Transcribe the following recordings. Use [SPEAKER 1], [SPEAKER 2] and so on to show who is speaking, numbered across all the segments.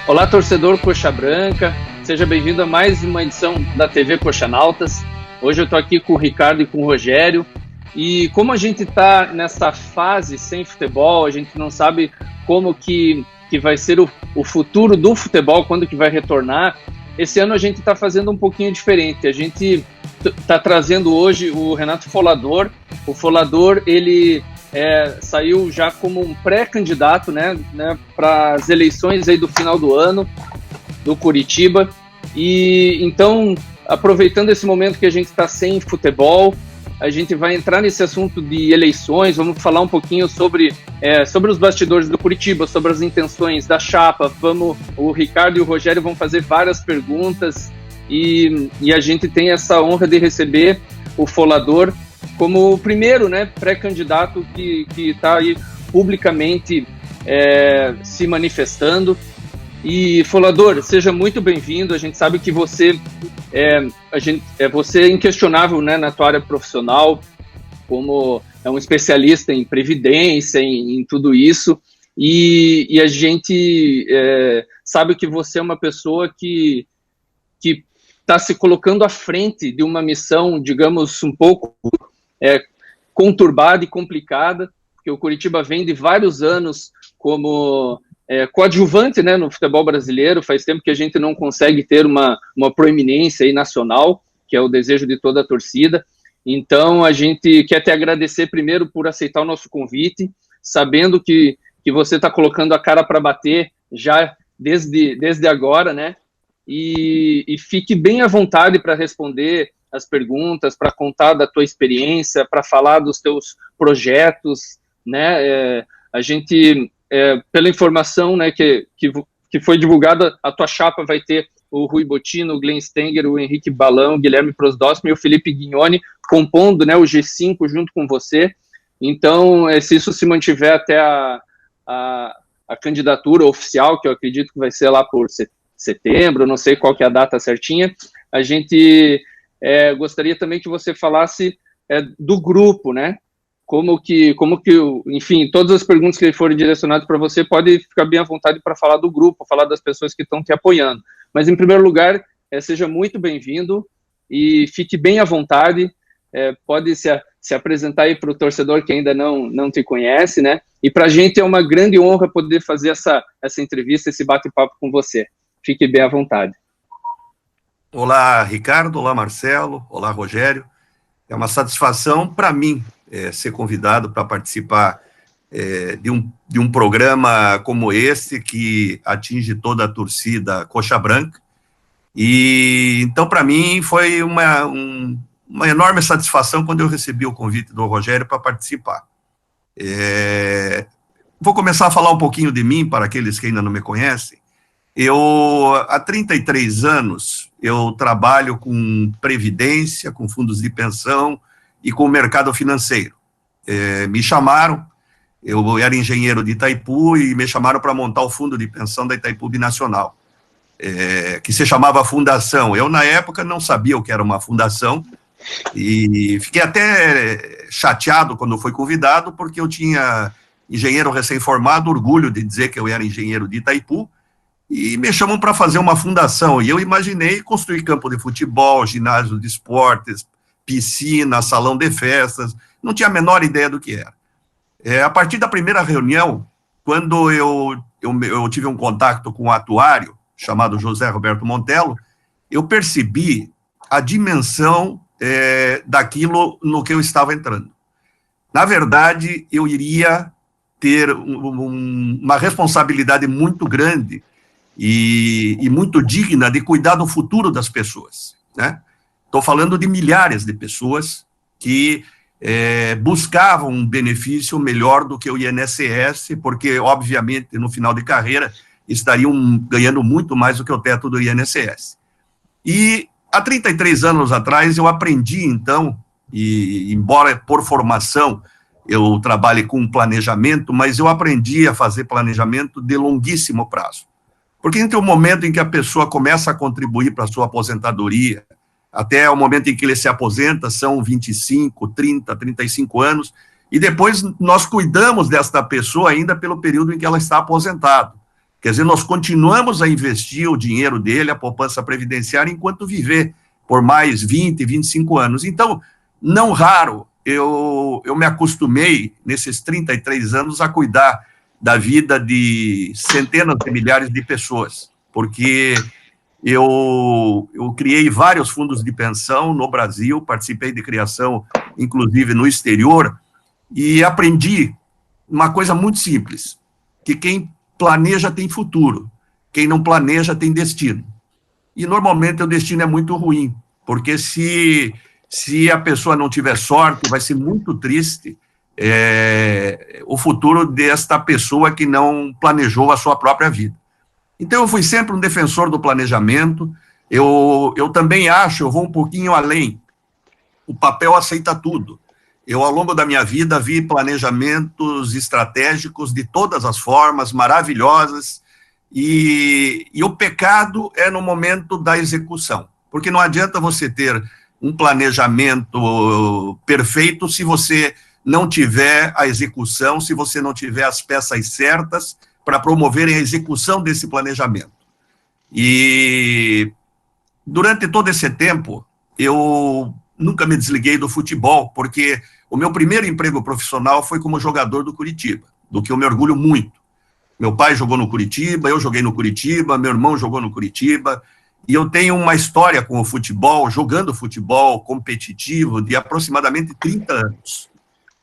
[SPEAKER 1] Olá, torcedor Coxa Branca, seja bem-vindo a mais uma edição da TV Coxanautas. Hoje eu estou aqui com o Ricardo e com o Rogério, e como a gente está nessa fase sem futebol, a gente não sabe como que vai ser o futuro do futebol, quando que vai retornar. Esse ano a gente está fazendo um pouquinho diferente. A gente está trazendo hoje o Renato Folador. O Folador, ele saiu já como um pré-candidato, né, para as eleições aí do final do ano, do Curitiba. E então, aproveitando esse momento que a gente está sem futebol, a gente vai entrar nesse assunto de eleições, vamos falar um pouquinho sobre os bastidores do Curitiba, sobre as intenções da chapa. O Ricardo e o Rogério vão fazer várias perguntas e a gente tem essa honra de receber o Folador como o primeiro, né, pré-candidato que está aí publicamente se manifestando. E, Folador, seja muito bem-vindo. A gente sabe que você você é inquestionável, né, na tua área profissional, como um especialista em previdência, em tudo isso, e a gente sabe que você é uma pessoa que está se colocando à frente de uma missão, digamos, um pouco conturbada e complicada, porque o Curitiba vem de vários anos como coadjuvante, né, no futebol brasileiro. Faz tempo que a gente não consegue ter uma proeminência aí nacional, que é o desejo de toda a torcida. Então, a gente quer te agradecer primeiro por aceitar o nosso convite, sabendo que você está colocando a cara para bater já desde agora, né? E fique bem à vontade para responder as perguntas, para contar da tua experiência, para falar dos teus projetos, né? A gente, pela informação, né, que foi divulgada, a tua chapa vai ter o Rui Bottino, o Glenn Stenger, o Henrique Balão, o Guilherme Prosdóximo e o Felipe Guignoni compondo, né, o G5 junto com você. Então, se isso se mantiver até a candidatura oficial, que eu acredito que vai ser lá por setembro, não sei qual que é a data certinha, a gente gostaria também que você falasse do grupo, né? Como que, enfim, todas as perguntas que forem direcionadas para você, pode ficar bem à vontade para falar do grupo, falar das pessoas que estão te apoiando. Mas, em primeiro lugar, seja muito bem-vindo e fique bem à vontade. Pode se apresentar aí para o torcedor que ainda não te conhece, né? E para a gente é uma grande honra poder fazer essa entrevista, esse bate-papo com você. Fique bem à vontade.
[SPEAKER 2] Olá, Ricardo. Olá, Marcelo. Olá, Rogério. É uma satisfação para mim ser convidado para participar de um programa como esse, que atinge toda a torcida Coxa Branca. E então, para mim, foi uma enorme satisfação quando eu recebi o convite do Rogério para participar. Vou começar a falar um pouquinho de mim, para aqueles que ainda não me conhecem. Há 33 anos, eu trabalho com previdência, com fundos de pensão e com o mercado financeiro. Me chamaram, eu era engenheiro de Itaipu, e me chamaram para montar o fundo de pensão da Itaipu Binacional, que se chamava Fundação. Eu, na época, não sabia o que era uma fundação, e fiquei até chateado quando fui convidado, porque eu tinha engenheiro recém-formado, orgulho de dizer que eu era engenheiro de Itaipu, e me chamam para fazer uma fundação, e eu imaginei construir campo de futebol, ginásio de esportes, piscina, salão de festas, não tinha a menor ideia do que era. A partir da primeira reunião, quando eu tive um contato com um atuário, chamado José Roberto Montello, eu percebi a dimensão daquilo no que eu estava entrando. Na verdade, eu iria ter uma responsabilidade muito grande e muito digna de cuidar do futuro das pessoas, né? Estou falando de milhares de pessoas que buscavam um benefício melhor do que o INSS, porque, obviamente, no final de carreira, estariam ganhando muito mais do que o teto do INSS. E, há 33 anos atrás, eu aprendi, então, e embora por formação eu trabalhe com planejamento, mas eu aprendi a fazer planejamento de longuíssimo prazo. Porque entre o momento em que a pessoa começa a contribuir para a sua aposentadoria, até o momento em que ele se aposenta, são 25, 30, 35 anos, e depois nós cuidamos desta pessoa ainda pelo período em que ela está aposentada. Quer dizer, nós continuamos a investir o dinheiro dele, a poupança previdenciária, enquanto viver por mais 20, 25 anos. Então, não raro, eu me acostumei, nesses 33 anos, a cuidar da vida de centenas de milhares de pessoas, porque eu criei vários fundos de pensão no Brasil, participei de criação, inclusive, no exterior, e aprendi uma coisa muito simples, que quem planeja tem futuro, quem não planeja tem destino. E, normalmente, o destino é muito ruim, porque se a pessoa não tiver sorte, vai ser muito triste o futuro desta pessoa que não planejou a sua própria vida. Então, eu fui sempre um defensor do planejamento. Eu também acho, eu vou um pouquinho além, o papel aceita tudo. Eu, ao longo da minha vida, vi planejamentos estratégicos de todas as formas, maravilhosas, e o pecado é no momento da execução, porque não adianta você ter um planejamento perfeito se você não tiver a execução, se você não tiver as peças certas para promoverem a execução desse planejamento. E durante todo esse tempo, eu nunca me desliguei do futebol, porque o meu primeiro emprego profissional foi como jogador do Curitiba, do que eu me orgulho muito. Meu pai jogou no Curitiba, eu joguei no Curitiba, meu irmão jogou no Curitiba, e eu tenho uma história com o futebol, jogando futebol competitivo, de aproximadamente 30 anos.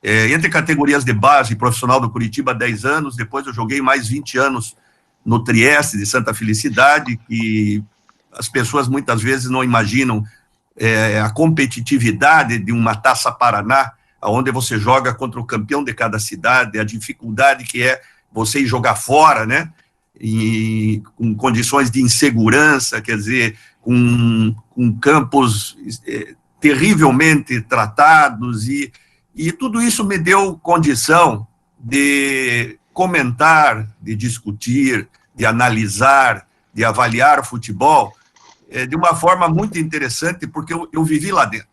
[SPEAKER 2] Entre categorias de base, profissional do Curitiba, 10 anos, depois eu joguei mais 20 anos no Trieste de Santa Felicidade, que as pessoas muitas vezes não imaginam a competitividade de uma Taça Paraná, onde você joga contra o campeão de cada cidade, a dificuldade que é você ir jogar fora, né? E com condições de insegurança, quer dizer, com campos terrivelmente tratados, e tudo isso me deu condição de comentar, de discutir, de analisar, de avaliar o futebol de uma forma muito interessante, porque eu vivi lá dentro.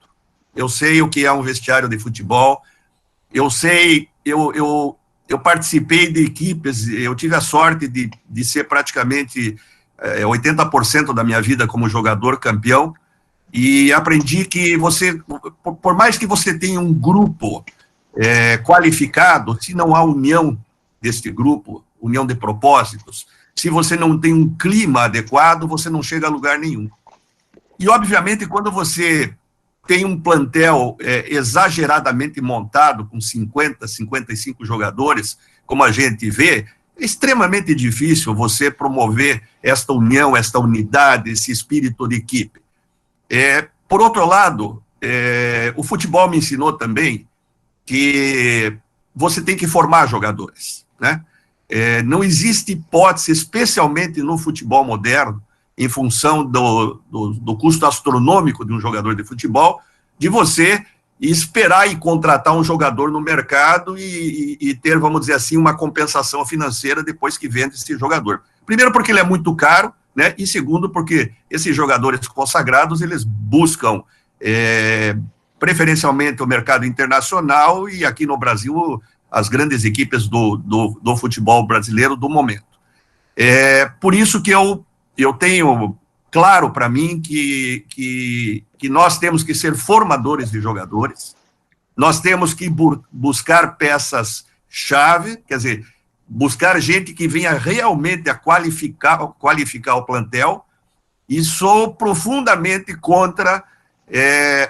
[SPEAKER 2] Eu sei o que é um vestiário de futebol, eu sei, eu participei de equipes, eu tive a sorte de ser praticamente 80% da minha vida como jogador campeão, e aprendi que você, por mais que você tenha um grupo qualificado, se não há união deste grupo, união de propósitos, se você não tem um clima adequado, você não chega a lugar nenhum. E, obviamente, quando você tem um plantel exageradamente montado, com 50, 55 jogadores, como a gente vê, é extremamente difícil você promover esta união, esta unidade, esse espírito de equipe. Por outro lado, o futebol me ensinou também que você tem que formar jogadores, né? Não existe hipótese, especialmente no futebol moderno, em função do custo astronômico de um jogador de futebol, de você esperar e contratar um jogador no mercado e ter, vamos dizer assim, uma compensação financeira depois que vende esse jogador. Primeiro, porque ele é muito caro, né? E segundo, porque esses jogadores consagrados, eles buscam preferencialmente o mercado internacional, e aqui no Brasil as grandes equipes do futebol brasileiro do momento. Por isso que eu tenho claro para mim que nós temos que ser formadores de jogadores, nós temos que buscar peças-chave, quer dizer, buscar gente que venha realmente a qualificar o plantel, e sou profundamente contra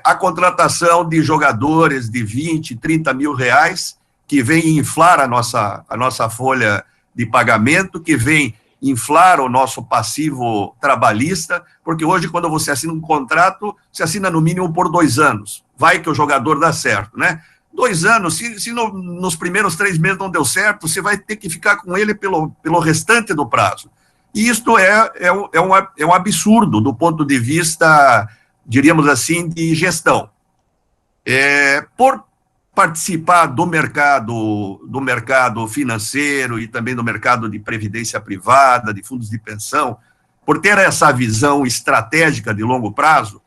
[SPEAKER 2] a contratação de jogadores de 20, 30 mil reais, que vem inflar a nossa folha de pagamento, que vem inflar o nosso passivo trabalhista, porque hoje, quando você assina um contrato, você assina no mínimo por 2 anos. Vai que o jogador dá certo, né? 2 anos, se nos primeiros 3 meses não deu certo, você vai ter que ficar com ele pelo restante do prazo. E isto é um absurdo do ponto de vista, diríamos assim, de gestão. Por participar do mercado financeiro e também do mercado de previdência privada, de fundos de pensão, por ter essa visão estratégica de longo prazo,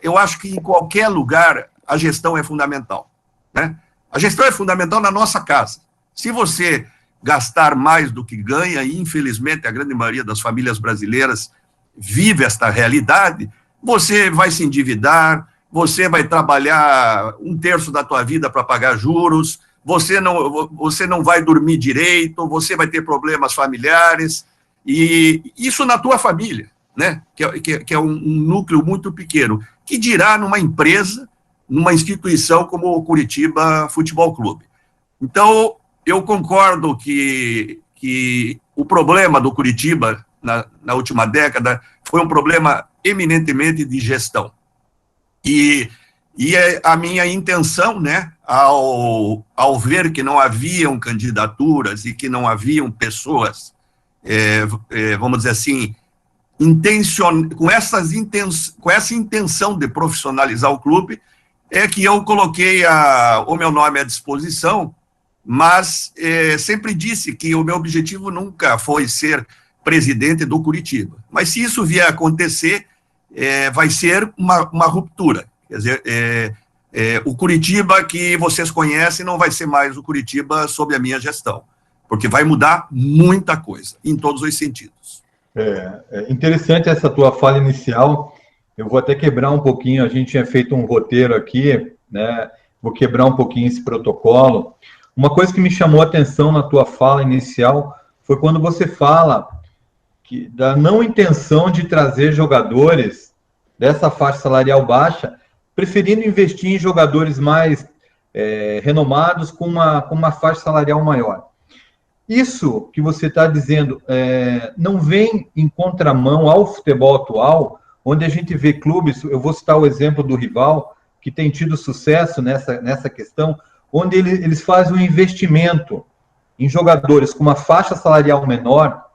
[SPEAKER 2] eu acho que em qualquer lugar a gestão é fundamental, né? A gestão é fundamental na nossa casa. Se você gastar mais do que ganha, e infelizmente a grande maioria das famílias brasileiras vive esta realidade, você vai se endividar, você vai trabalhar um terço da tua vida para pagar juros, você não vai dormir direito, você vai ter problemas familiares, e isso na tua família, né? Que é um núcleo muito pequeno, que dirá numa empresa, numa instituição como o Curitiba Futebol Clube. Então, eu concordo que o problema do Curitiba na última década foi um problema eminentemente de gestão. E a minha intenção, né, ao ver que não haviam candidaturas e que não haviam pessoas, vamos dizer assim, com essa intenção de profissionalizar o clube, é que eu coloquei o meu nome à disposição, mas sempre disse que o meu objetivo nunca foi ser presidente do Curitiba. Mas se isso vier a acontecer, vai ser uma ruptura. Quer dizer, o Curitiba que vocês conhecem não vai ser mais o Curitiba sob a minha gestão, porque vai mudar muita coisa, em todos os sentidos.
[SPEAKER 3] É interessante essa tua fala inicial. Eu vou até quebrar um pouquinho, a gente tinha feito um roteiro aqui, né? Vou quebrar um pouquinho esse protocolo. Uma coisa que me chamou a atenção na tua fala inicial foi quando você fala da não intenção de trazer jogadores dessa faixa salarial baixa, preferindo investir em jogadores mais renomados com uma faixa salarial maior. Isso que você está dizendo não vem em contramão ao futebol atual, onde a gente vê clubes, eu vou citar o exemplo do Rival, que tem tido sucesso nessa questão, onde eles fazem um investimento em jogadores com uma faixa salarial menor,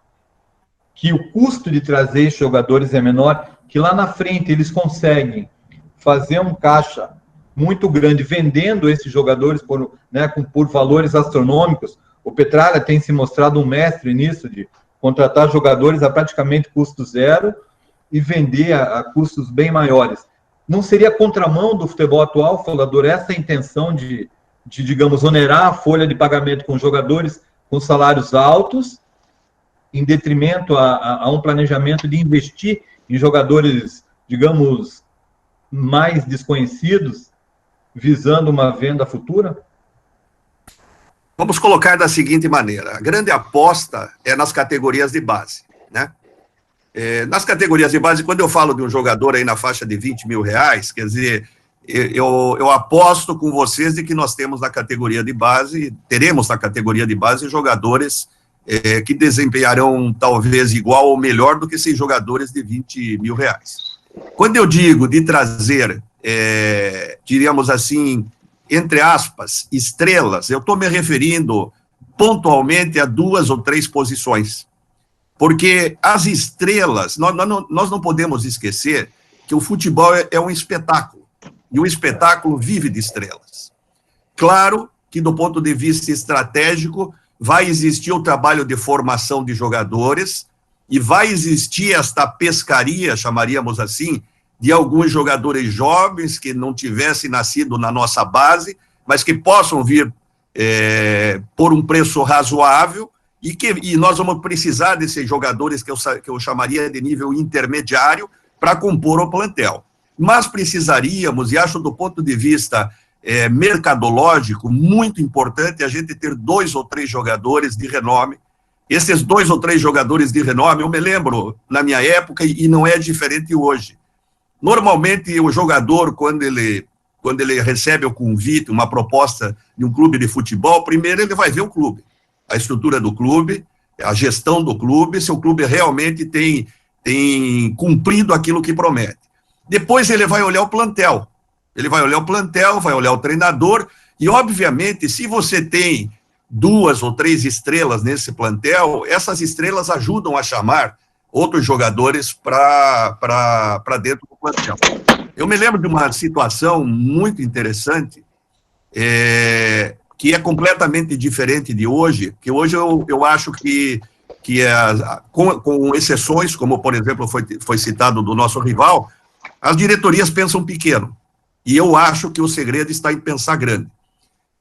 [SPEAKER 3] que o custo de trazer esses jogadores é menor, que lá na frente eles conseguem fazer um caixa muito grande vendendo esses jogadores por valores astronômicos. O Petralha tem se mostrado um mestre nisso, de contratar jogadores a praticamente custo zero e vender a custos bem maiores. Não seria contramão do futebol atual, Folador, essa intenção de, digamos, onerar a folha de pagamento com jogadores com salários altos, em detrimento a um planejamento de investir em jogadores, digamos, mais desconhecidos, visando uma venda futura?
[SPEAKER 2] Vamos colocar da seguinte maneira: a grande aposta é nas categorias de base, né? Nas categorias de base, quando eu falo de um jogador aí na faixa de 20 mil reais, quer dizer, eu aposto com vocês de que nós teremos na categoria de base jogadores que desempenharão talvez igual ou melhor do que esses jogadores de 20 mil reais. Quando eu digo de trazer, diríamos assim, entre aspas, estrelas, eu estou me referindo pontualmente a 2 ou 3 posições. Porque as estrelas, nós não podemos esquecer que o futebol é um espetáculo, e o espetáculo vive de estrelas. Claro que, do ponto de vista estratégico, vai existir o trabalho de formação de jogadores, e vai existir esta pescaria, chamaríamos assim, de alguns jogadores jovens que não tivessem nascido na nossa base, mas que possam vir por um preço razoável, e nós vamos precisar desses jogadores que eu chamaria de nível intermediário para compor o plantel. Mas precisaríamos, e acho do ponto de vista mercadológico, muito importante a gente ter 2 ou 3 jogadores de renome. Esses 2 ou 3 jogadores de renome, eu me lembro na minha época, e não é diferente hoje. Normalmente o jogador, quando ele recebe o convite, uma proposta de um clube de futebol, primeiro ele vai ver o clube, a estrutura do clube, a gestão do clube, se o clube realmente tem cumprido aquilo que promete. Depois ele vai olhar o plantel, vai olhar o treinador, e obviamente, se você tem 2 ou 3 estrelas nesse plantel, essas estrelas ajudam a chamar outros jogadores para dentro do plantel. Eu me lembro de uma situação muito interessante, que é completamente diferente de hoje, que hoje eu acho que com exceções, como, por exemplo, foi citado do nosso Rival, as diretorias pensam pequeno, e eu acho que o segredo está em pensar grande.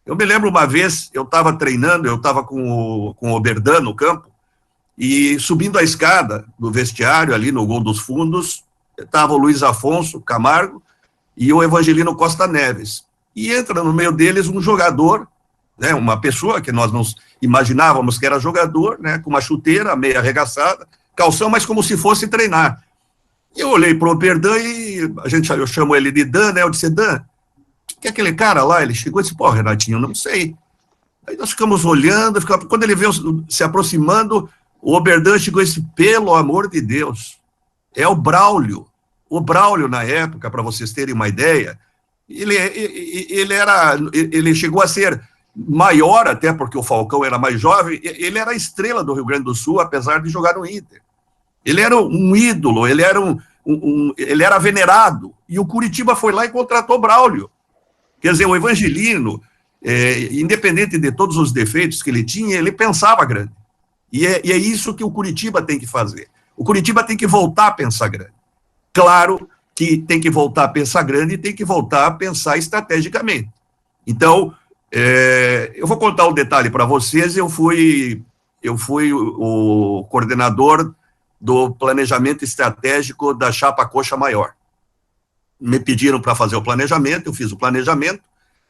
[SPEAKER 2] Eu me lembro uma vez, eu estava treinando, eu estava com o Oberdan no campo, e subindo a escada do vestiário, ali no Gol dos Fundos, estava o Luiz Afonso Camargo e o Evangelino Costa Neves. E entra no meio deles um jogador, né, uma pessoa que nós não imaginávamos que era jogador, né, com uma chuteira meio arregaçada, calção, mas como se fosse treinar. E eu olhei para o Oberdan e eu chamo ele de Dan, né, eu disse, Dan, que é aquele cara lá? Ele chegou e disse, pô, Renatinho, eu não sei. Aí nós ficamos olhando, quando ele veio se aproximando, o Oberdan chegou e disse, pelo amor de Deus, é o Braulio. O Braulio, na época, para vocês terem uma ideia, ele chegou a ser maior, até porque o Falcão era mais jovem, ele era a estrela do Rio Grande do Sul, apesar de jogar no Inter. Ele era um ídolo, ele era venerado, e o Curitiba foi lá e contratou o Braulio. Quer dizer, o Evangelino, independente de todos os defeitos que ele tinha, ele pensava grande. E é isso que o Curitiba tem que fazer. O Curitiba tem que voltar a pensar grande. Claro que tem que voltar a pensar grande e tem que voltar a pensar estrategicamente. Então, eu vou contar um detalhe para vocês. Eu fui o coordenador do planejamento estratégico da Chapa Coxa Maior. Me pediram para fazer o planejamento, eu fiz o planejamento,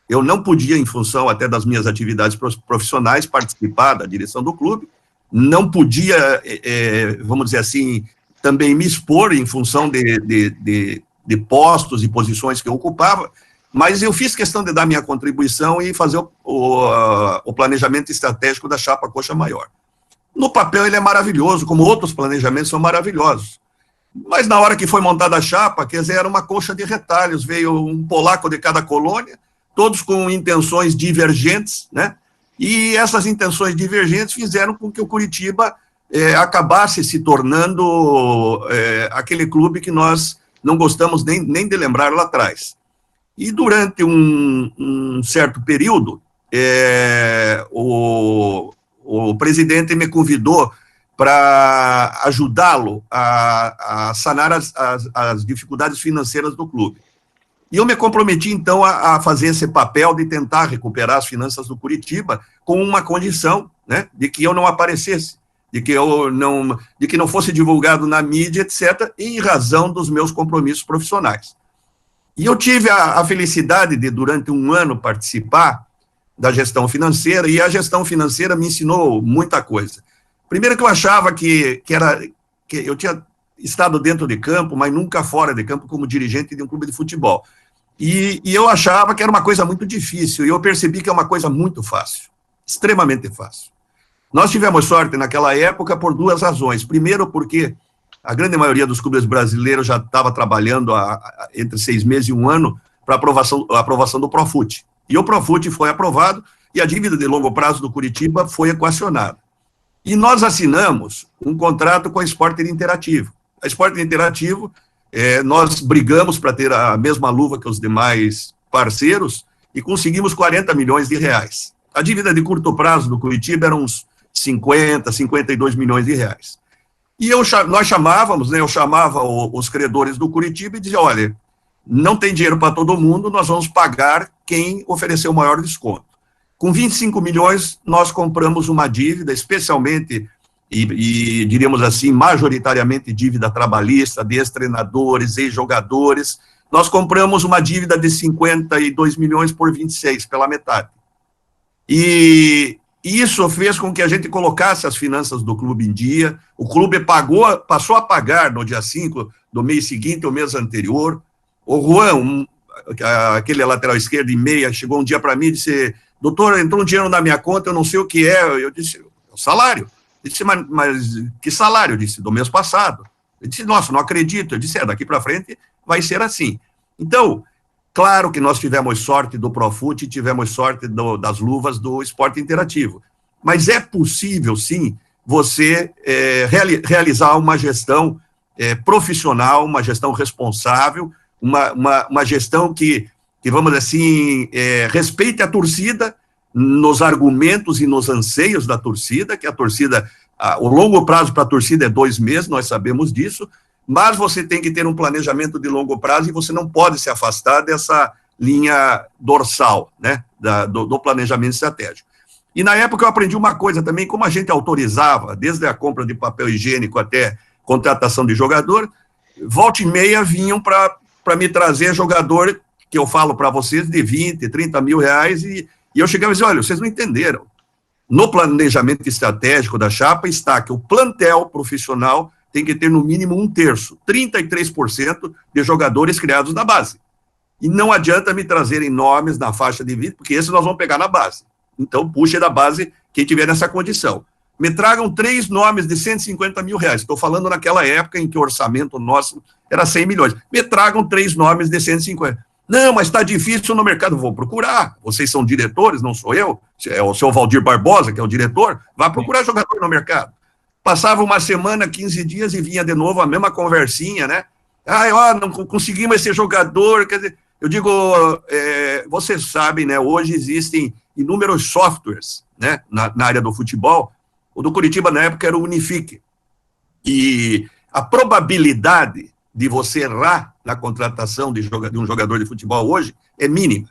[SPEAKER 2] eu não podia, em função até das minhas atividades profissionais, participar da direção do clube, não podia, vamos dizer assim, também me expor em função de postos e posições que eu ocupava, mas eu fiz questão de dar minha contribuição e fazer o planejamento estratégico da Chapa Coxa Maior. No papel ele é maravilhoso, como outros planejamentos são maravilhosos. Mas na hora que foi montada a chapa, quer dizer, era uma coxa de retalhos, veio um polaco de cada colônia, todos com intenções divergentes, né? E essas intenções divergentes fizeram com que o Curitiba acabasse se tornando aquele clube que nós não gostamos nem de lembrar lá atrás. E durante um certo período, o presidente me convidou para ajudá-lo a sanar as dificuldades financeiras do clube. E eu me comprometi, então, a fazer esse papel de tentar recuperar as finanças do Curitiba com uma condição, né, de que eu não aparecesse, de que não fosse divulgado na mídia, etc., em razão dos meus compromissos profissionais. E eu tive a felicidade de, durante um ano, participar da gestão financeira, e a gestão financeira me ensinou muita coisa. Primeiro que eu achava que eu tinha estado dentro de campo, mas nunca fora de campo como dirigente de um clube de futebol. E eu achava que era uma coisa muito difícil, e eu percebi que é uma coisa muito fácil, extremamente fácil. Nós tivemos sorte naquela época por duas razões. Primeiro, porque a grande maioria dos clubes brasileiros já estava trabalhando entre 6 meses e 1 ano para a aprovação do Profut. E o Profut foi aprovado, e a dívida de longo prazo do Curitiba foi equacionada. E nós assinamos um contrato com a Esporte Interativo. A Esporte Interativo, nós brigamos para ter a mesma luva que os demais parceiros e conseguimos 40 milhões de reais. A dívida de curto prazo do Curitiba era uns 50, 52 milhões de reais. E nós chamávamos, né, eu chamava os credores do Curitiba e dizia, olha, não tem dinheiro para todo mundo, nós vamos pagar quem ofereceu o maior desconto. Com 25 milhões, nós compramos uma dívida, especialmente, e diríamos assim, majoritariamente dívida trabalhista, de ex-treinadores, ex-jogadores. Nós compramos uma dívida de 52 milhões por 26, pela metade. E isso fez com que a gente colocasse as finanças do clube em dia. O clube passou a pagar no dia 5 do mês seguinte, o mês anterior. O Juan, aquele lateral esquerdo e meia, chegou um dia para mim e disse, doutor, entrou um dinheiro na minha conta, eu não sei o que é. Eu disse, o salário. Ele disse, mas que salário? Eu disse, do mês passado. Ele disse, nossa, não acredito. Eu disse, daqui para frente vai ser assim. Então, claro que nós tivemos sorte do Profut e tivemos sorte das luvas do Esporte Interativo. Mas é possível, sim, você realizar uma gestão profissional, uma gestão responsável, uma gestão que, vamos dizer assim, respeite a torcida nos argumentos e nos anseios da torcida, que a torcida, o longo prazo para a torcida é 2 meses, nós sabemos disso, mas você tem que ter um planejamento de longo prazo e você não pode se afastar dessa linha dorsal, né, do planejamento estratégico. E na época eu aprendi uma coisa também, como a gente autorizava, desde a compra de papel higiênico até contratação de jogador, volta e meia vinham para me trazer jogador, que eu falo para vocês, de 20, 30 mil reais, e eu chegava e dizia, olha, vocês não entenderam. No planejamento estratégico da chapa está que o plantel profissional tem que ter no mínimo 1/3, 33% de jogadores criados na base. E não adianta me trazerem nomes na faixa de 20, porque esses nós vamos pegar na base. Então, puxa da base quem tiver nessa condição. Me tragam 3 nomes de 150 mil reais. Estou falando naquela época em que o orçamento nosso era 100 milhões. Me tragam 3 nomes de 150. Não, mas está difícil no mercado. Vou procurar. Vocês são diretores, não sou eu. É o seu Valdir Barbosa, que é o diretor. Vá procurar jogador no mercado. Passava uma semana, 15 dias e vinha de novo a mesma conversinha, né? Não conseguimos esse jogador. Quer dizer, eu digo, vocês sabem, né? Hoje existem inúmeros softwares, né? Na área do futebol. O do Curitiba, na época, era o Unifique. E a probabilidade de você errar na contratação de um jogador de futebol hoje é mínima.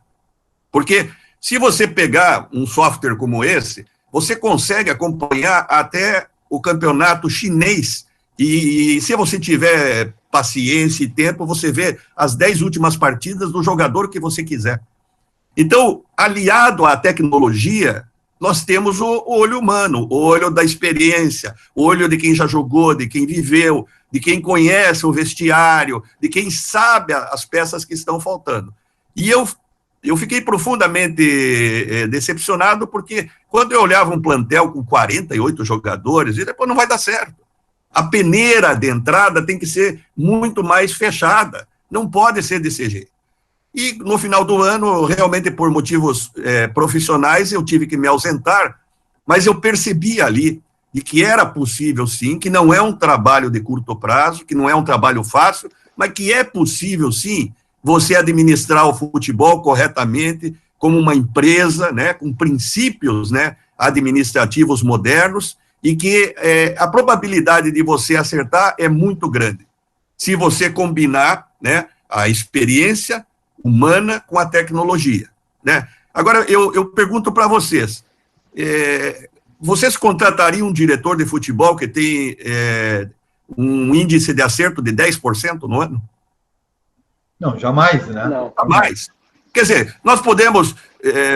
[SPEAKER 2] Porque se você pegar um software como esse, você consegue acompanhar até o campeonato chinês. E se você tiver paciência e tempo, você vê as 10 últimas partidas do jogador que você quiser. Então, aliado à tecnologia, nós temos o olho humano, o olho da experiência, o olho de quem já jogou, de quem viveu, de quem conhece o vestiário, de quem sabe as peças que estão faltando. E eu fiquei profundamente decepcionado, porque quando eu olhava um plantel com 48 jogadores, e depois não vai dar certo. A peneira de entrada tem que ser muito mais fechada, não pode ser desse jeito. E no final do ano, realmente por motivos profissionais, eu tive que me ausentar, mas eu percebi ali de que era possível sim, que não é um trabalho de curto prazo, que não é um trabalho fácil, mas que é possível sim você administrar o futebol corretamente, como uma empresa, né, com princípios, né, administrativos modernos, e que a probabilidade de você acertar é muito grande, se você combinar, né, a experiência humana com a tecnologia, né? Agora, eu pergunto para vocês, vocês contratariam um diretor de futebol que tem um índice de acerto de 10% no ano?
[SPEAKER 3] Não, jamais, né?
[SPEAKER 1] Não.
[SPEAKER 2] Jamais. Quer dizer, nós podemos,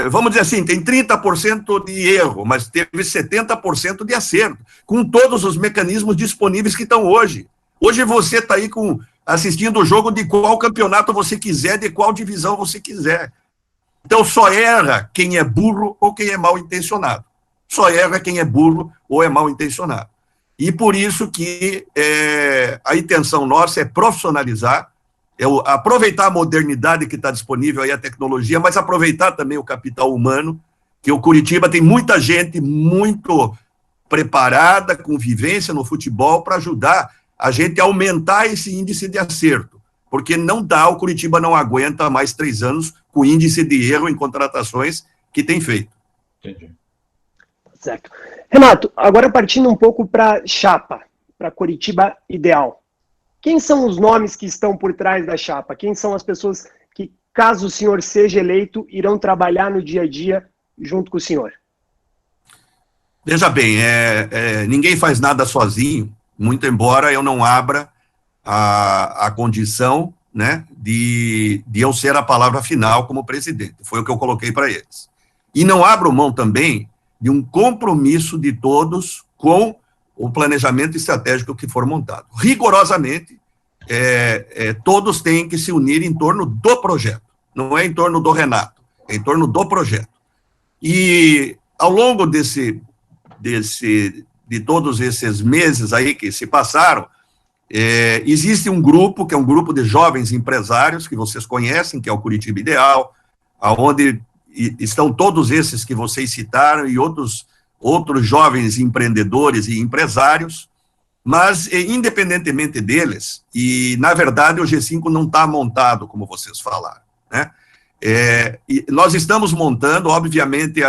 [SPEAKER 2] vamos dizer assim, tem 30% de erro, mas teve 70% de acerto, com todos os mecanismos disponíveis que estão hoje. Hoje você está aí assistindo o jogo de qual campeonato você quiser, de qual divisão você quiser. Então, só erra quem é burro ou quem é mal intencionado. Só erra quem é burro ou é mal intencionado. E por isso que a intenção nossa é profissionalizar, aproveitar a modernidade que está disponível aí, a tecnologia, mas aproveitar também o capital humano, que o Curitiba tem muita gente muito preparada, com vivência no futebol, para ajudar a gente a aumentar esse índice de acerto, porque não dá, o Curitiba não aguenta mais 3 anos com o índice de erro em contratações que tem feito.
[SPEAKER 3] Entendi.
[SPEAKER 4] Certo. Renato, agora partindo um pouco para chapa, para Curitiba Ideal. Quem são os nomes que estão por trás da chapa? Quem são as pessoas que, caso o senhor seja eleito, irão trabalhar no dia a dia junto com o senhor?
[SPEAKER 2] Veja bem, ninguém faz nada sozinho, muito embora eu não abra a condição, né, de eu ser a palavra final como presidente. Foi o que eu coloquei para eles. E não abro mão também de um compromisso de todos com o planejamento estratégico que for montado. Rigorosamente, todos têm que se unir em torno do projeto, não é em torno do Renato, é em torno do projeto. E ao longo de todos esses meses aí que se passaram, existe um grupo, que é um grupo de jovens empresários, que vocês conhecem, que é o Curitiba Ideal, onde estão todos esses que vocês citaram e outros jovens empreendedores e empresários, mas, independentemente deles, e, na verdade, o G5 não está montado, como vocês falaram, né? E nós estamos montando, obviamente,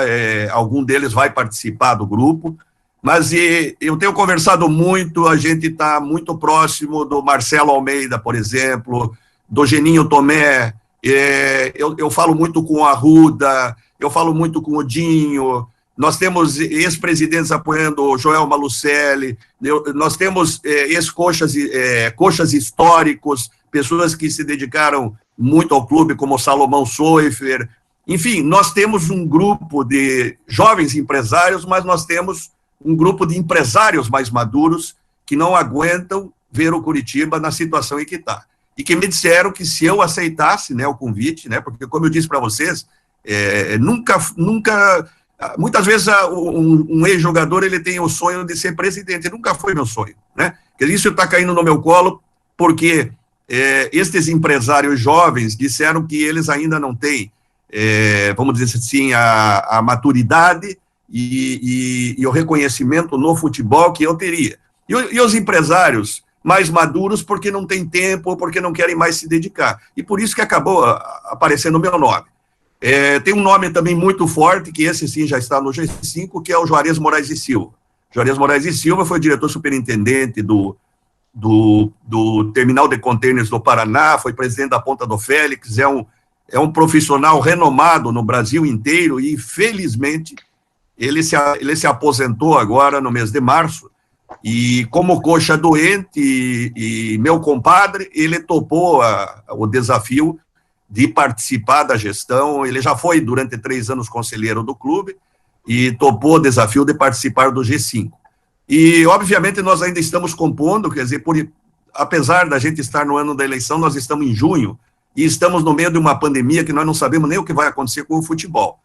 [SPEAKER 2] algum deles vai participar do grupo, mas eu tenho conversado muito, a gente está muito próximo do Marcelo Almeida, por exemplo, do Geninho Tomé, Eu falo muito com o Arruda, eu falo muito com o Dinho, nós temos ex-presidentes apoiando o Joel Malucelli, nós temos coxas históricos, pessoas que se dedicaram muito ao clube, como o Salomão Soifer. Enfim, nós temos um grupo de jovens empresários, mas nós temos um grupo de empresários mais maduros que não aguentam ver o Curitiba na situação em que está. E que me disseram que se eu aceitasse, né, o convite, né, porque, como eu disse para vocês, muitas vezes um ex-jogador ele tem o sonho de ser presidente, nunca foi meu sonho, né? Isso está caindo no meu colo porque estes empresários jovens disseram que eles ainda não têm, vamos dizer assim, a maturidade e o reconhecimento no futebol que eu teria. E os empresários mais maduros porque não têm tempo ou porque não querem mais se dedicar. E por isso que acabou aparecendo o meu nome. Tem um nome também muito forte, que esse sim já está no G5, que é o Juarez Moraes e Silva. Juarez Moraes e Silva foi diretor superintendente do terminal de containers do Paraná, foi presidente da Ponta do Félix, é um profissional renomado no Brasil inteiro e, felizmente, ele se aposentou agora no mês de março e, como coxa doente e meu compadre, ele topou o desafio de participar da gestão. Ele já foi, durante 3 anos, conselheiro do clube e topou o desafio de participar do G5. E, obviamente, nós ainda estamos compondo, quer dizer, apesar da gente estar no ano da eleição, nós estamos em junho e estamos no meio de uma pandemia que nós não sabemos nem o que vai acontecer com o futebol.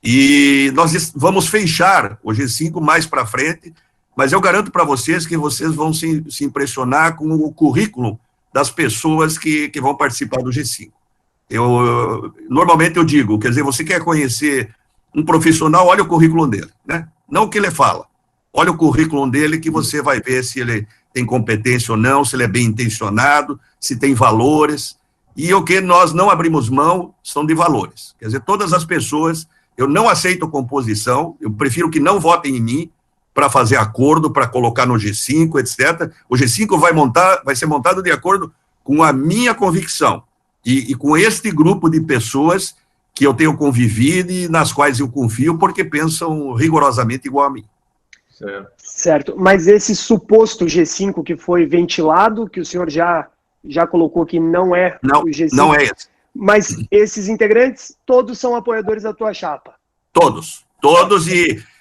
[SPEAKER 2] E nós vamos fechar o G5 mais para frente, mas eu garanto para vocês que vocês vão se impressionar com o currículo das pessoas que vão participar do G5. Normalmente eu digo, quer dizer, você quer conhecer um profissional, olha o currículo dele, né? Não o que ele fala. Olha o currículo dele que você vai ver se ele tem competência ou não, se ele é bem intencionado, se tem valores. E o que nós não abrimos mão são de valores. Quer dizer, todas as pessoas, eu não aceito composição, eu prefiro que não votem em mim para fazer acordo, para colocar no G5, etc. O G5 vai ser montado de acordo com a minha convicção e com este grupo de pessoas que eu tenho convivido e nas quais eu confio, porque pensam rigorosamente igual a mim.
[SPEAKER 4] Certo, mas esse suposto G5 que foi ventilado, que o senhor já colocou que não é o G5.
[SPEAKER 2] Não é esse.
[SPEAKER 4] Mas esses integrantes, todos são apoiadores da tua chapa?
[SPEAKER 2] Todos,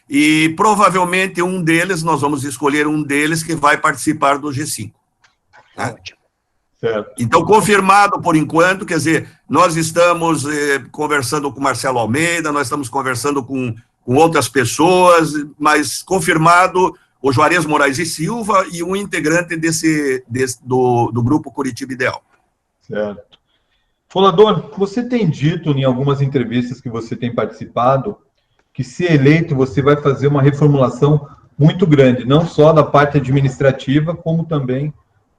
[SPEAKER 2] e provavelmente um deles, nós vamos escolher um deles que vai participar do G5. Né?
[SPEAKER 4] Ótimo.
[SPEAKER 3] Certo.
[SPEAKER 2] Então, confirmado por enquanto, quer dizer, nós estamos conversando com Marcelo Almeida, nós estamos conversando com outras pessoas, mas confirmado o Juarez Moraes e Silva e um integrante do grupo Curitiba Ideal.
[SPEAKER 3] Certo. Folador, você tem dito em algumas entrevistas que você tem participado que, se eleito, você vai fazer uma reformulação muito grande, não só da parte administrativa, como também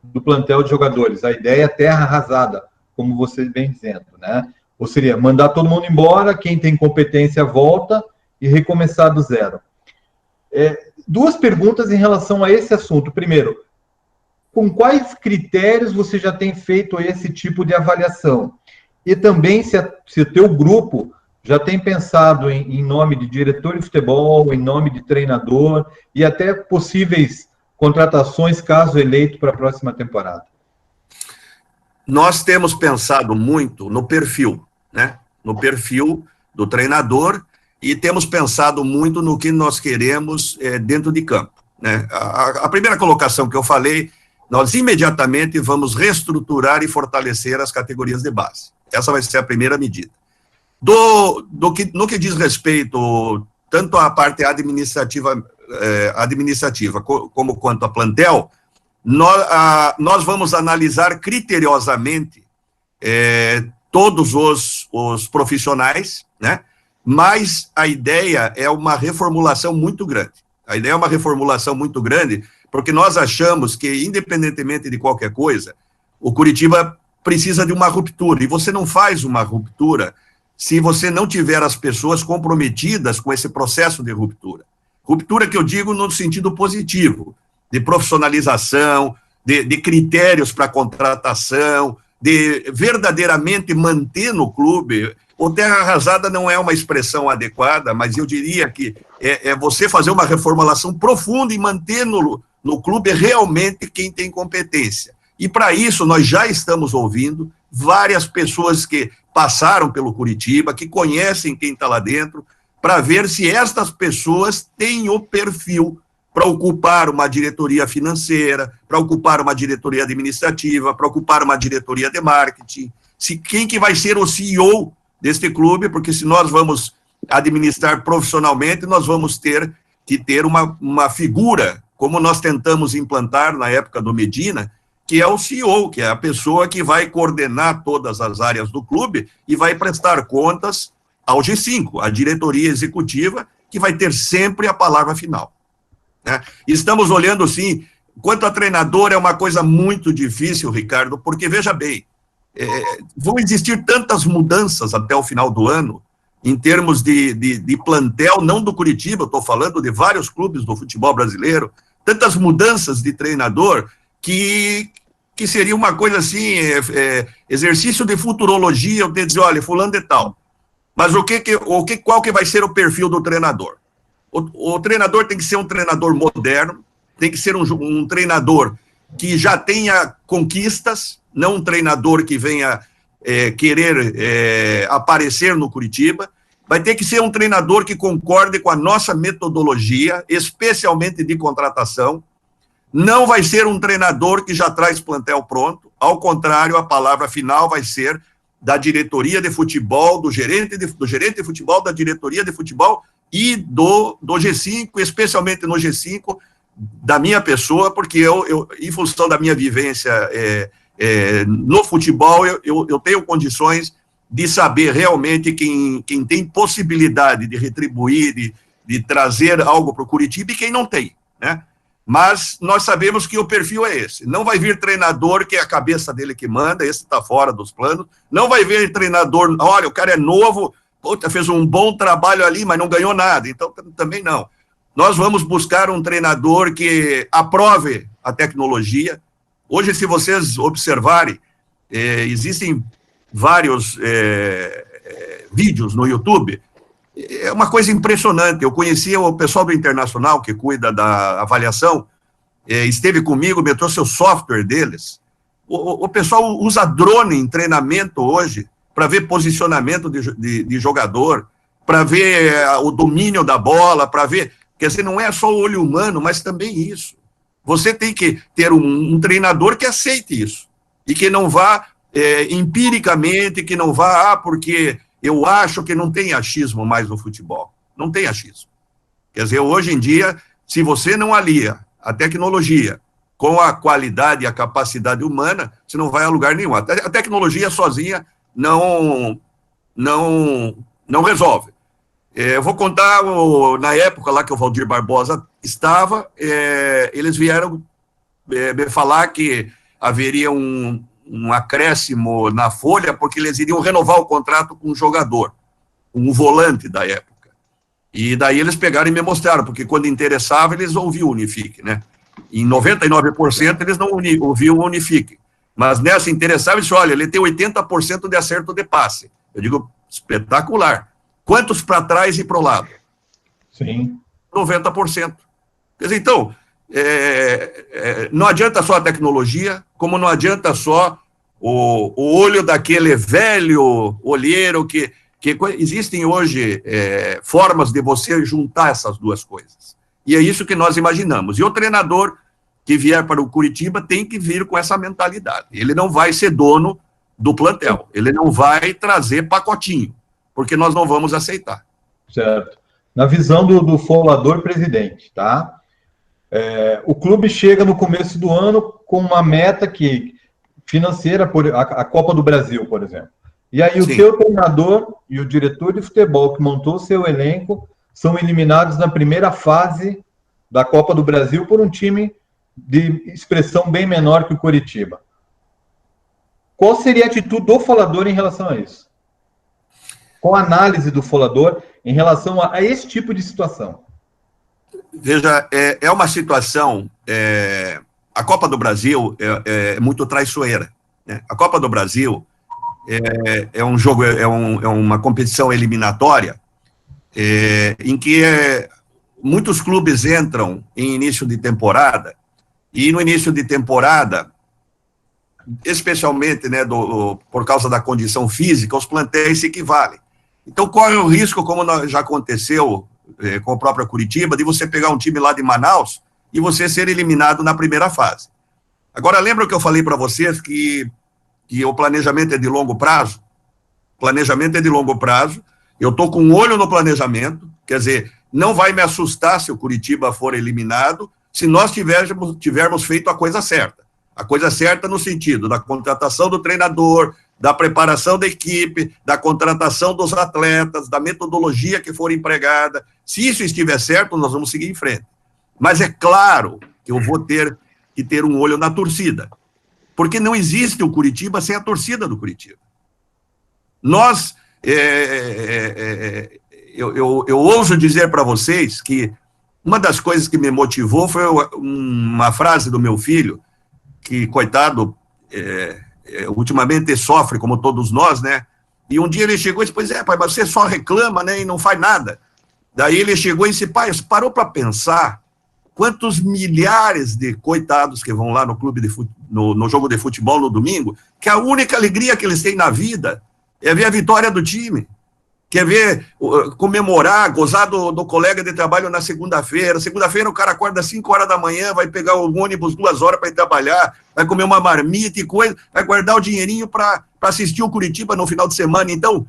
[SPEAKER 3] do plantel de jogadores. A ideia é terra arrasada, como você vem dizendo, né? Ou seria mandar todo mundo embora, quem tem competência volta e recomeçar do zero. 2 perguntas em relação a esse assunto. Primeiro, com quais critérios você já tem feito esse tipo de avaliação? E também se o teu grupo já tem pensado em nome de diretor de futebol, em nome de treinador e até possíveis contratações, caso eleito, para a próxima temporada?
[SPEAKER 2] Nós temos pensado muito no perfil, né? No perfil do treinador, e temos pensado muito no que nós queremos dentro de campo, né? A primeira colocação que eu falei, nós imediatamente vamos reestruturar e fortalecer as categorias de base. Essa vai ser a primeira medida. No que diz respeito tanto à parte administrativa como quanto a plantel, nós vamos analisar criteriosamente todos os profissionais, né? Mas a ideia é uma reformulação muito grande. Porque nós achamos que, independentemente de qualquer coisa, o Curitiba precisa de uma ruptura, e você não faz uma ruptura se você não tiver as pessoas comprometidas com esse processo de ruptura. Ruptura que eu digo no sentido positivo, de profissionalização, de critérios para contratação, de verdadeiramente manter no clube. O terra arrasada não é uma expressão adequada, mas eu diria que é você fazer uma reformulação profunda e manter no clube realmente quem tem competência. E para isso nós já estamos ouvindo várias pessoas que passaram pelo Curitiba, que conhecem quem está lá dentro, para ver se estas pessoas têm o perfil para ocupar uma diretoria financeira, para ocupar uma diretoria administrativa, para ocupar uma diretoria de marketing, quem que vai ser o CEO deste clube, porque se nós vamos administrar profissionalmente, nós vamos ter que ter uma figura, como nós tentamos implantar na época do Medina, que é o CEO, que é a pessoa que vai coordenar todas as áreas do clube e vai prestar contas ao G5, a diretoria executiva, que vai ter sempre a palavra final. Né? Estamos olhando, sim, quanto a treinador é uma coisa muito difícil, Ricardo, porque, veja bem, vão existir tantas mudanças até o final do ano, em termos de plantel, não do Curitiba, estou falando de vários clubes do futebol brasileiro, tantas mudanças de treinador, que seria uma coisa assim, exercício de futurologia, eu dizer, olha, fulano de tal. Mas qual que vai ser o perfil do treinador? O treinador tem que ser um treinador moderno, tem que ser um treinador que já tenha conquistas, não um treinador que venha querer aparecer no Curitiba. Vai ter que ser um treinador que concorde com a nossa metodologia, especialmente de contratação. Não vai ser um treinador que já traz plantel pronto, ao contrário, a palavra final vai ser da diretoria de futebol, do gerente de futebol, da diretoria de futebol e do G5, especialmente no G5, da minha pessoa, porque eu em função da minha vivência no futebol, eu tenho condições de saber realmente quem tem possibilidade de retribuir, de trazer algo para o Curitiba e quem não tem, né? Mas nós sabemos que o perfil é esse. Não vai vir treinador que é a cabeça dele que manda, esse está fora dos planos. Não vai vir treinador, olha, o cara é novo, fez um bom trabalho ali, mas não ganhou nada. Então, também não. Nós vamos buscar um treinador que aprove a tecnologia. Hoje, se vocês observarem, existem vários vídeos no YouTube. É uma coisa impressionante. Eu conhecia o pessoal do Internacional, que cuida da avaliação, esteve comigo, me trouxe o software deles. O pessoal usa drone em treinamento hoje, para ver posicionamento de jogador, para ver o domínio da bola, para ver... Quer dizer, não é só o olho humano, mas também isso. Você tem que ter um treinador que aceite isso, e que não vá empiricamente, que não vá, porque... Eu acho que não tem achismo mais no futebol. Não tem achismo. Quer dizer, hoje em dia, se você não alia a tecnologia com a qualidade e a capacidade humana, você não vai a lugar nenhum. A tecnologia sozinha não resolve. Eu vou contar, na época lá que o Valdir Barbosa estava, eles vieram me falar que haveria um acréscimo na folha, porque eles iriam renovar o contrato com um jogador, um volante da época. E daí eles pegaram e me mostraram, porque quando interessava, eles ouviam o Unifique, né? Em 99% eles não ouviam o Unifique. Mas nessa interessava, eles olha, ele tem 80% de acerto de passe. Eu digo, espetacular. Quantos para trás e para o lado?
[SPEAKER 3] Sim.
[SPEAKER 2] 90%. Quer dizer, então... não adianta só a tecnologia, como não adianta só o olho daquele velho olheiro que existem hoje formas de você juntar essas duas coisas. E é isso que nós imaginamos. E o treinador que vier para o Curitiba tem que vir com essa mentalidade. Ele não vai ser dono do plantel, ele não vai trazer pacotinho, porque nós não vamos aceitar.
[SPEAKER 3] Certo. Na visão do folador presidente, tá? O clube chega no começo do ano com uma meta financeira, a Copa do Brasil, por exemplo. E aí o teu treinador e o diretor de futebol que montou o seu elenco são eliminados na primeira fase da Copa do Brasil por um time de expressão bem menor que o Coritiba. Qual seria a atitude do folador em relação a isso? Qual a análise do folador em relação a esse tipo de situação?
[SPEAKER 2] Veja, é uma situação... a Copa do Brasil é muito traiçoeira, né? A Copa do Brasil é um jogo, é uma competição eliminatória em que muitos clubes entram em início de temporada, e no início de temporada, especialmente, né, por causa da condição física, os plantéis se equivalem. Então, corre o risco, como já aconteceu com a própria Curitiba, de você pegar um time lá de Manaus e você ser eliminado na primeira fase. Agora, lembra que eu falei para vocês que o planejamento é de longo prazo? Planejamento é de longo prazo. Eu estou com um olho no planejamento, quer dizer, não vai me assustar se o Curitiba for eliminado, se nós tivermos feito a coisa certa. A coisa certa no sentido da contratação do treinador, da preparação da equipe, da contratação dos atletas, da metodologia que for empregada. Se isso estiver certo, nós vamos seguir em frente. Mas é claro que eu vou ter que ter um olho na torcida, porque não existe o Curitiba sem a torcida do Curitiba. Nós, eu ouso dizer para vocês que uma das coisas que me motivou foi uma frase do meu filho, que, coitado, ultimamente sofre, como todos nós, né? E um dia ele chegou e disse, pois pai, mas você só reclama, né, e não faz nada. Daí ele chegou e disse, pai, parou para pensar quantos milhares de coitados que vão lá no clube no jogo de futebol no domingo, que a única alegria que eles têm na vida é ver a vitória do time, quer ver, comemorar, gozar do colega de trabalho na segunda-feira. Segunda-feira o cara acorda às 5 horas da manhã, vai pegar o ônibus 2 horas para ir trabalhar, vai comer uma marmita e coisa, vai guardar o dinheirinho para assistir o Curitiba no final de semana. Então,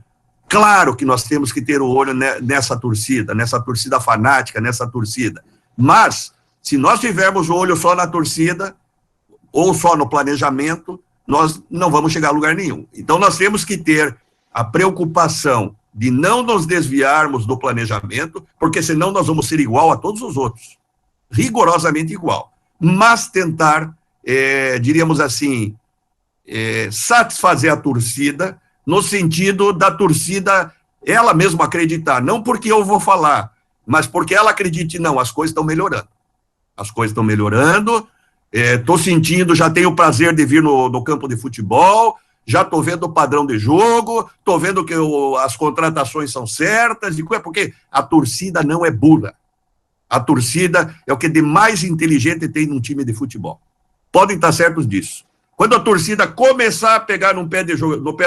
[SPEAKER 2] claro que nós temos que ter o olho nessa torcida fanática, nessa torcida. Mas, se nós tivermos o olho só na torcida, ou só no planejamento, nós não vamos chegar a lugar nenhum. Então, nós temos que ter a preocupação de não nos desviarmos do planejamento, porque senão nós vamos ser igual a todos os outros, rigorosamente igual, mas tentar, diríamos assim, satisfazer a torcida, no sentido da torcida ela mesma acreditar, não porque eu vou falar, mas porque ela acredite, não, as coisas estão melhorando, estou sentindo, já tenho o prazer de vir no campo de futebol, já estou vendo o padrão de jogo, estou vendo que as contratações são certas, porque a torcida não é burra. A torcida é o que de mais inteligente tem num time de futebol. Podem estar certos disso. Quando a torcida começar a pegar no pé de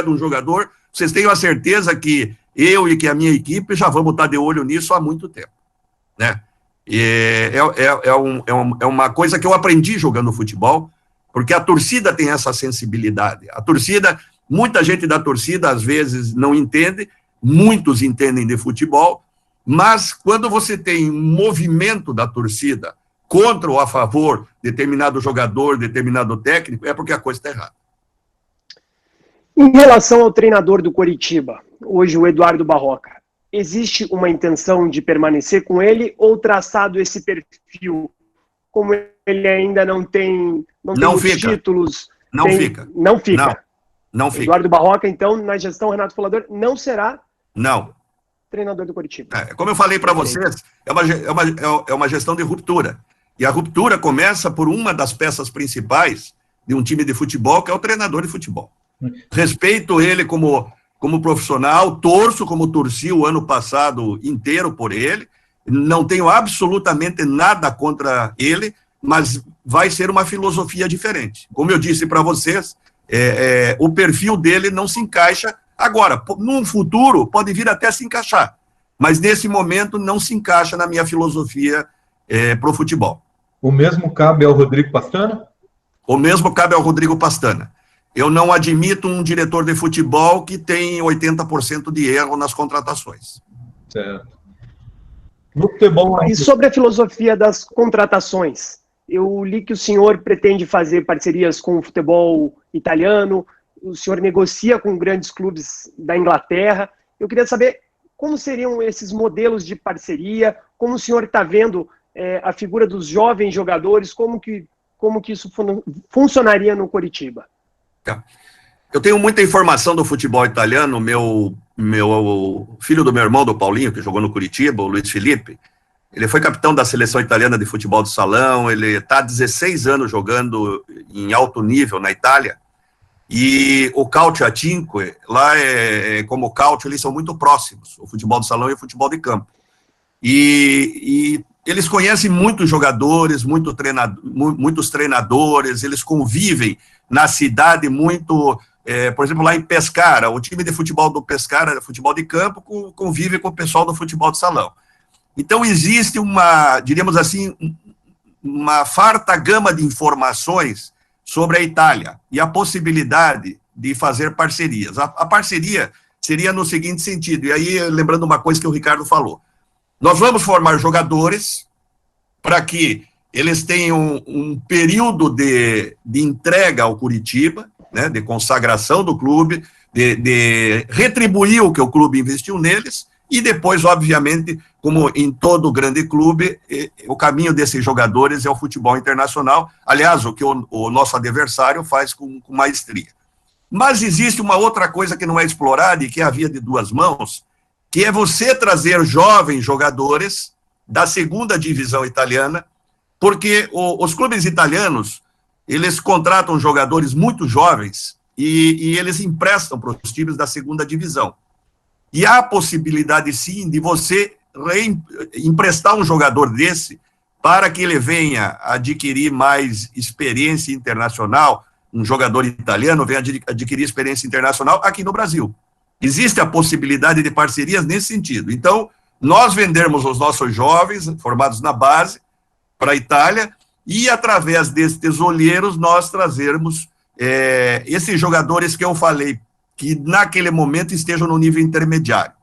[SPEAKER 2] um jogador, vocês tenham a certeza que eu e que a minha equipe já vamos estar de olho nisso há muito tempo, né? É uma coisa que eu aprendi jogando futebol, porque a torcida tem essa sensibilidade. A torcida, muita gente da torcida às vezes não entende, muitos entendem de futebol, mas quando você tem um movimento da torcida contra ou a favor de determinado jogador, determinado técnico, é porque a coisa está errada.
[SPEAKER 4] Em relação ao treinador do Coritiba, hoje o Eduardo Barroca, existe uma intenção de permanecer com ele ou traçado esse perfil? Como ele ainda não tem títulos...
[SPEAKER 2] Não fica. Não fica.
[SPEAKER 4] Eduardo Barroca, então, na gestão Renato Folador, não será treinador do Coritiba.
[SPEAKER 2] Como eu falei para vocês, é uma gestão de ruptura. E a ruptura começa por uma das peças principais de um time de futebol, que é o treinador de futebol. Respeito ele como profissional, torço como torci o ano passado inteiro por ele, não tenho absolutamente nada contra ele, mas vai ser uma filosofia diferente. Como eu disse para vocês, o perfil dele não se encaixa. Agora, num futuro, pode vir até se encaixar, mas nesse momento não se encaixa na minha filosofia para o futebol.
[SPEAKER 3] O mesmo cabe ao Rodrigo Pastana?
[SPEAKER 2] O mesmo cabe ao Rodrigo Pastana. Eu não admito um diretor de futebol que tem 80% de erro nas contratações.
[SPEAKER 3] Certo. No futebol...
[SPEAKER 4] E sobre a filosofia das contratações, eu li que o senhor pretende fazer parcerias com o futebol italiano, o senhor negocia com grandes clubes da Inglaterra. Eu queria saber como seriam esses modelos de parceria, como o senhor está vendo a figura dos jovens jogadores, como que isso funcionaria no Coritiba?
[SPEAKER 2] Eu tenho muita informação do futebol italiano. Meu filho do meu irmão, do Paulinho, que jogou no Curitiba, o Luiz Felipe, ele foi capitão da seleção italiana de futebol de salão, ele está há 16 anos jogando em alto nível na Itália, E o Calcio a Cinque, lá como o Calcio, eles são muito próximos, o futebol de salão e o futebol de campo. E eles conhecem muitos jogadores, muitos treinadores, eles convivem na cidade muito, por exemplo, lá em Pescara, o time de futebol do Pescara, futebol de campo, convive com o pessoal do futebol de salão. Então, existe diríamos assim, uma farta gama de informações sobre a Itália e a possibilidade de fazer parcerias. A parceria seria no seguinte sentido, e aí lembrando uma coisa que o Ricardo falou, nós vamos formar jogadores para que eles tenham um período de entrega ao Curitiba, né, de consagração do clube, de retribuir o que o clube investiu neles, e depois, obviamente, como em todo grande clube, o caminho desses jogadores é o futebol internacional, aliás, o que o nosso adversário faz com maestria. Mas existe uma outra coisa que não é explorada e que é a via de duas mãos, que é você trazer jovens jogadores da segunda divisão italiana, porque os clubes italianos, eles contratam jogadores muito jovens e eles emprestam para os times da segunda divisão. E há a possibilidade, sim, de você emprestar um jogador desse para que ele venha adquirir mais experiência internacional, um jogador italiano venha adquirir experiência internacional aqui no Brasil. Existe a possibilidade de parcerias nesse sentido. Então, nós vendermos os nossos jovens, formados na base, para a Itália, e através destes olheiros nós trazermos esses jogadores que eu falei, que naquele momento estejam no nível intermediário.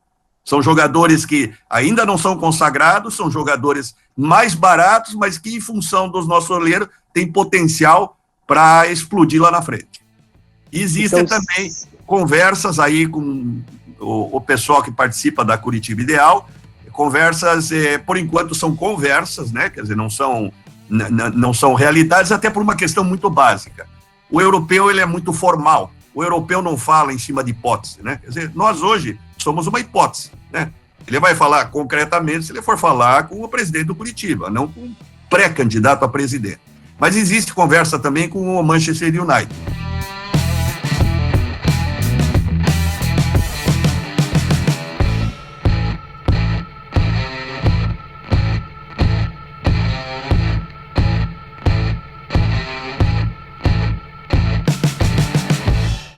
[SPEAKER 2] São jogadores que ainda não são consagrados, são jogadores mais baratos, mas que, em função dos nossos olheiros, têm potencial para explodir lá na frente. Existem então, também conversas aí com o pessoal que participa da Curitiba Ideal, conversas, por enquanto são conversas, né? Quer dizer, não são realidades, até por uma questão muito básica. O europeu, ele é muito formal. O europeu não fala em cima de hipótese, né? Quer dizer, nós hoje somos uma hipótese, né? Ele vai falar concretamente se ele for falar com o presidente do Curitiba, não com um pré-candidato a presidente. Mas existe conversa também com o Manchester United.